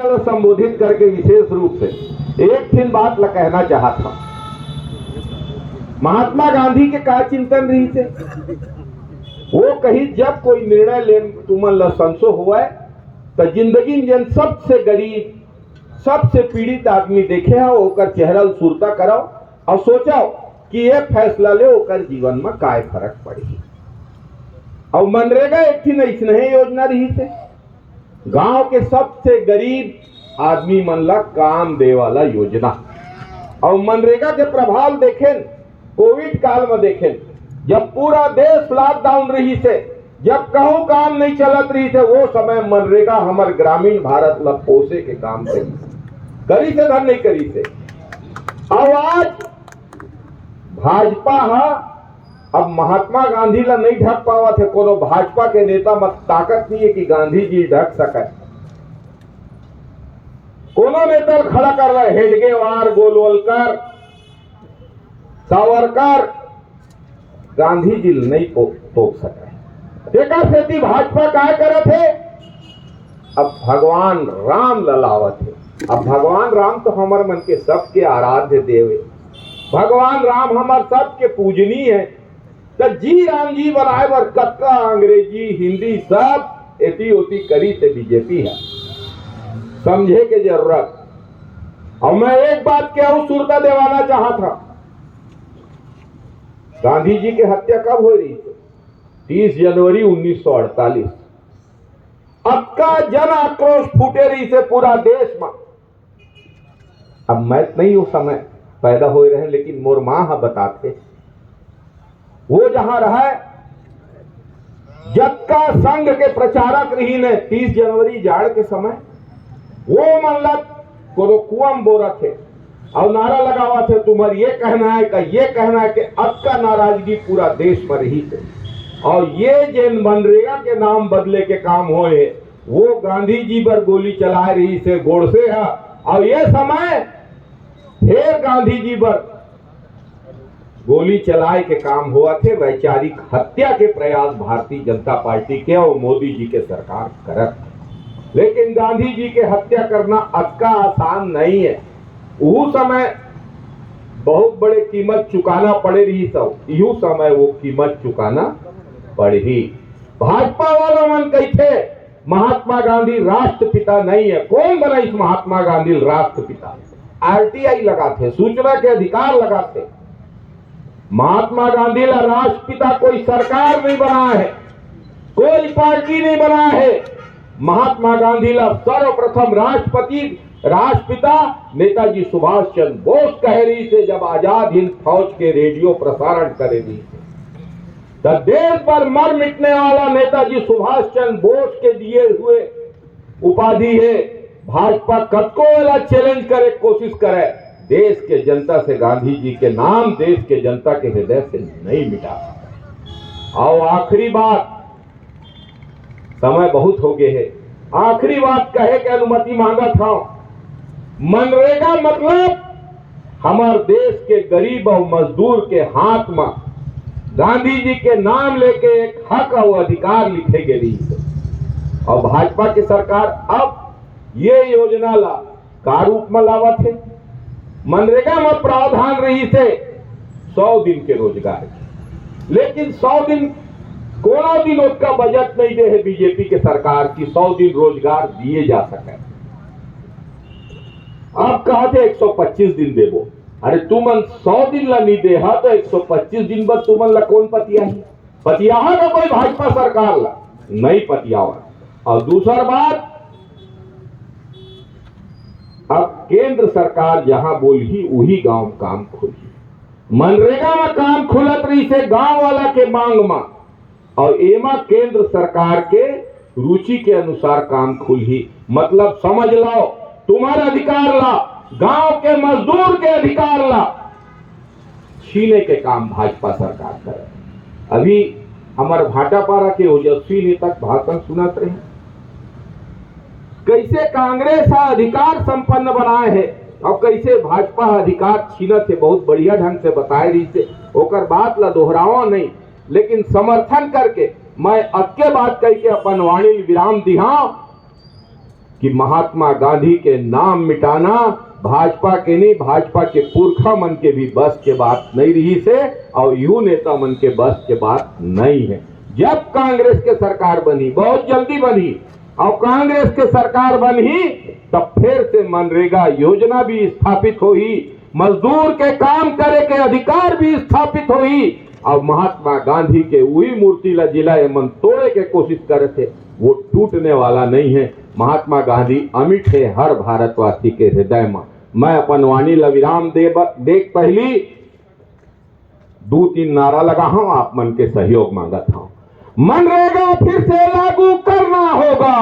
Media को संबोधित करके विशेष रूप से एक तीन बात ला कहना चाहता हूं। महात्मा गांधी के का चिंतन रही थे, वो कही जब कोई निर्णय ले तुमन ला संशो हुआ तो जिंदगी में जन सबसे गरीब सबसे पीड़ित आदमी देखे हो ओकर चेहरा सुरता कराओ और सोचाओ कि ये फैसला ले ओकर जीवन में काय फर्क पड़ी। और मनरेगा एक थी नहीं योजना रही थे, गांव के सबसे गरीब आदमी मन ला काम दे वाला योजना। और मनरेगा के प्रभाव देखें कोविड काल में देखें, जब पूरा देश लॉकडाउन रही से, जब कहूं काम नहीं चलत रही थे, वो समय मनरेगा हमारे ग्रामीण भारत ला पोसे के काम करी से धन नहीं करी से। और आज भाजपा अब महात्मा गांधी ला नहीं ढक पावा थे, कोनो भाजपा के नेता मत ताकत नहीं है कि गांधी जी ढक सके। कोनो नेता खड़ा कर रहे हेडगेवार गोलवलकर सावरकर, गांधी जी नहीं तोप सके। देखा सेती भाजपा काय करे थे, अब भगवान राम ललावत है। अब भगवान राम तो हमारे मन के सबके आराध्य देव है, भगवान राम हमारे सबके पूजनीय है। तो जी राम जी बनाए बर कक्का अंग्रेजी हिंदी सब एती ओती करी से बीजेपी है, समझे के जरूरत। और मैं एक बात क्या सुरता देवाना चाहा था, गांधी जी की हत्या कब हो रही थी? 30 जनवरी 1948। अब का जन आक्रोश फूटे रही से पूरा देश में। अब मैं नहीं उस समय पैदा हो रहे, लेकिन मोर मां बताते वो जहां रहा जक्का संघ के प्रचारक रही ने 30 जनवरी जाड़ के समय, वो मतलब को कुआम बोरा थे और नारा लगावा थे तुम्हारा ये कहना है का ये कहना है कि अब का नाराजगी पूरा देश में रही थे। और ये जिन मनरेगा के नाम बदले के काम होए वो गांधी जी पर गोली चला रही से गोड़ से है। और ये समय फिर गांधी जी पर गोली चलाए के काम हुआ थे, वैचारिक हत्या के प्रयास भारतीय जनता पार्टी के और मोदी जी के सरकार करत। लेकिन गांधी जी के हत्या करना अक्का आसान नहीं है। उस समय बहुत बड़े कीमत चुकाना पड़े रही, सब यू समय वो कीमत चुकाना पड़ी। भाजपा वाला मन कहते महात्मा गांधी राष्ट्रपिता नहीं है। कौन बना इस महात्मा गांधी राष्ट्रपिता? आरटीआई लगाते, सूचना के अधिकार लगाते। महात्मा गांधी ला राष्ट्रपिता कोई सरकार नहीं बना है, कोई पार्टी नहीं बना है। महात्मा गांधी ला सर्वप्रथम राष्ट्रपिता नेताजी सुभाष चंद्र बोस कह रही थे, जब आजाद हिंद फौज के रेडियो प्रसारण करे रही थे। तो देश पर मर मिटने वाला नेताजी सुभाष चंद्र बोस के दिए हुए उपाधि है। भाजपा कतको वाला चैलेंज करे, कोशिश करे, देश के जनता से गांधी जी के नाम देश के जनता के हृदय से नहीं मिटा सकता। और आखिरी बात, समय बहुत हो गए है, आखिरी बात कहे के अनुमति मांगा था। मनरेगा मतलब हमारे देश के गरीब और मजदूर के हाथ में गांधी जी के नाम लेके एक हक और अधिकार लिखे गए। और भाजपा की सरकार अब ये योजना ला का रूप में लावत है। मनरेगा में प्रावधान रही से 100 दिन के रोजगार, लेकिन 100 दिन कोनो दिन उसका बजट नहीं दे है बीजेपी के सरकार की 100 दिन रोजगार दिए जा सके। आप कहा थे 125 दिन देवो, अरे तुमन 100 दिन ला नहीं दे तो 125 दिन बाद तुमन ला कौन पतियाहा का कोई भाजपा सरकार ला नहीं पतियावा। और दूसरा बात, अब केंद्र सरकार जहां बोली वही गांव काम खुली। मनरेगा में काम खुलत रही से गांव वाला के मांग में, और एमा केंद्र सरकार के रुचि के अनुसार काम खुली। मतलब समझ लो, तुम्हारा अधिकार ला, गांव के मजदूर के अधिकार ला छीने के काम भाजपा सरकार करे। अभी हमारे भाटापारा के ओजस्वी नेता भाषण सुनत रहे, कैसे कांग्रेस अधिकार संपन्न बनाए है और कैसे भाजपा अधिकार छीनत है। बहुत बढ़िया ढंग से बताए रही से, ओकर बात ला दोहरावा नहीं, लेकिन समर्थन करके मैं अक्के बात कह के अपन वाणी विराम दिहा कि महात्मा गांधी के नाम मिटाना भाजपा के नहीं, भाजपा के पुरखा मन के भी बस के बात नहीं रही से, और यू नेता मन के बस के बात नहीं है। जब कांग्रेस के सरकार बनी, बहुत जल्दी बनी, और कांग्रेस के सरकार बनी, तब फिर से मनरेगा योजना भी स्थापित हुई, मजदूर के काम करे के अधिकार भी स्थापित हुई, और महात्मा गांधी के वही मूर्ति ला जिला मन तोड़े के कोशिश करे थे, वो टूटने वाला नहीं है। महात्मा गांधी अमिट है हर भारतवासी के हृदय में। मैं अपन वाणी ला विराम देख पहली 2-3 नारा लगा हूं, आप मन के सहयोग मांगत हूं। मनरेगा फिर से लागू करना होगा।